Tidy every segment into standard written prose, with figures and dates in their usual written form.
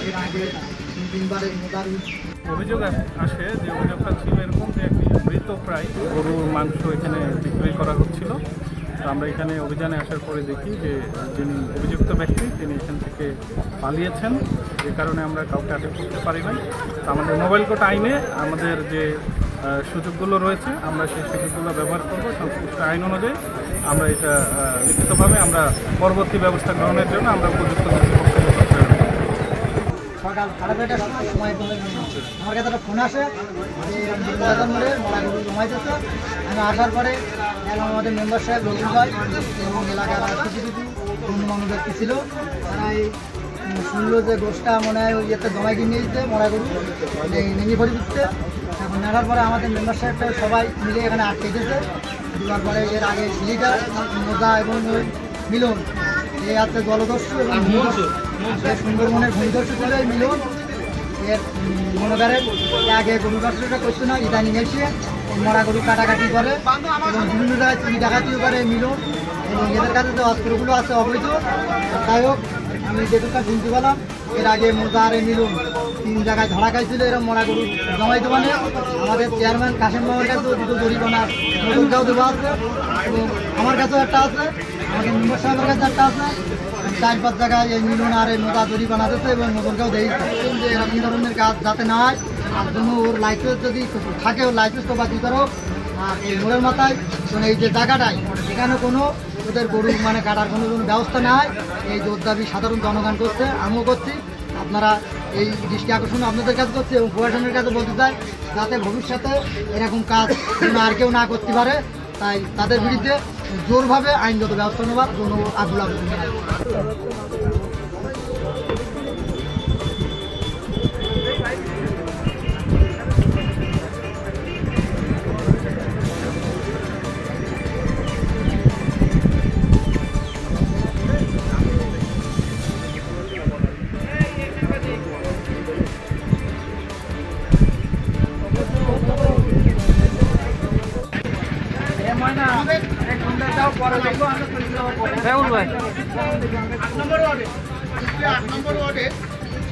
এর আগে 3-3 এই মোদার অভিযোগ আসে যে অভিযোগটা ছিল এরকম যে একটি মৃত প্রায় গরুর মাংস এখানে বিক্রি করা হচ্ছিল। তো আমরা এখানে অভিযানে আসার পরে দেখি যে যিনি অভিযুক্ত ব্যক্তি তিনি এখান থেকে পালিয়েছেন, যে কারণে আমরা কাউকে আটক করতে পারি নাই। তো আমাদের মোবাইল কোর্ট আইনে আমাদের যে সুযোগগুলো রয়েছে আমরা সেই সুযোগগুলো ব্যবহার করব। সংশ্লিষ্ট আইন অনুযায়ী আমরা এটা লিখিতভাবে আমরা পরবর্তী ব্যবস্থা গ্রহণের জন্য আমরা উপযুক্ত সকাল 8:30টার সময় আমার কাছে একটা ফোন আসে যে মোড়ে মোড়া গরু জমাইতেছে। আমি আসার পরে আমাদের মেম্বার সাহেব রবিন ভাই এবং এলাকার কিছু কিছু বন্ধু ব্যক্তি ছিল, তারা এই শুনলো যে গোষ্ঠটা মনে হয় ওই ইয়েতে জমাই কিনে নিয়েছে মোড়া গরু নেঙে ভরি দিচ্ছে। এখন নেওয়ার পরে আমাদের মেম্বার সাহেবটা সবাই মিলে এখানে আটকে দিয়েছে। দেওয়ার পরে এর আগে সিলিটা মোজা এবং ওই মিলন এ আছে জলদস্যু এবং সুন্দরবনের ভূমিদস্যু ছিল এই মিলন। এর মনে করেন আগে গরু ব্যবসাটা করতো না, ইদানিং এসে মরা গরু কাটাকাটি করে এবং বিভিন্ন জায়গায় চুরি ডাকাতিও করে মিলন। এবং এদের কাছে যে অস্ত্রগুলো আছে অবৈধ। যাই হোক, আমি যেটুকু শুনতে পেলাম এর আগে মোজা আর মিলন 3 জায়গায় ধরা খাইছিল এরকম মরা গরু জমাই দোকানে। আমাদের চেয়ারম্যান কাশেম মামার কাছেও দুটো জরিমানার নতুনটাও দেওয়া আছে এবং আমার কাছেও একটা আছে, আমাদের মেম্বার সাহেবের কাছে একটা আছে। 4-5 জায়গায় এই মিলন আর এই মোজা জরিমানা দিচ্ছে এবং নতুনটাও দিয়েছে যে এরকম ধরনের কাজ যাতে না হয় তার জন্য ওর লাইসেন্স যদি থাকে ওর লাইসেন্স তো বাতিল করো। আর এই মোড়ের মাথায় এই যে জায়গাটায় এখানে কোনো ওদের গরু মানে কাটার কোনো ব্যবস্থা না হয় এই জোর দাবি সাধারণ জনগণ করছে, আমিও করছি। আপনারা এই দৃষ্টি আকর্ষণ আপনাদের কাছে করছে এবং প্রশাসনের কাছে বলতে চাই যাতে ভবিষ্যতে এরকম কাজ যেন আর কেউ না করতে পারে। তাই তাদের বিরুদ্ধে জোরভাবে আইনগত ব্যবস্থা নেওয়ার জন্য আগ্রহ আবেদন জানাই।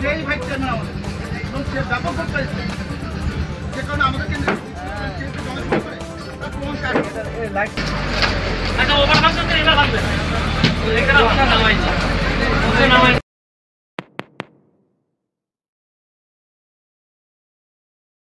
সেই ভাই এবং সে ব্যাপক হচ্ছে যে কারণে আমাদেরকে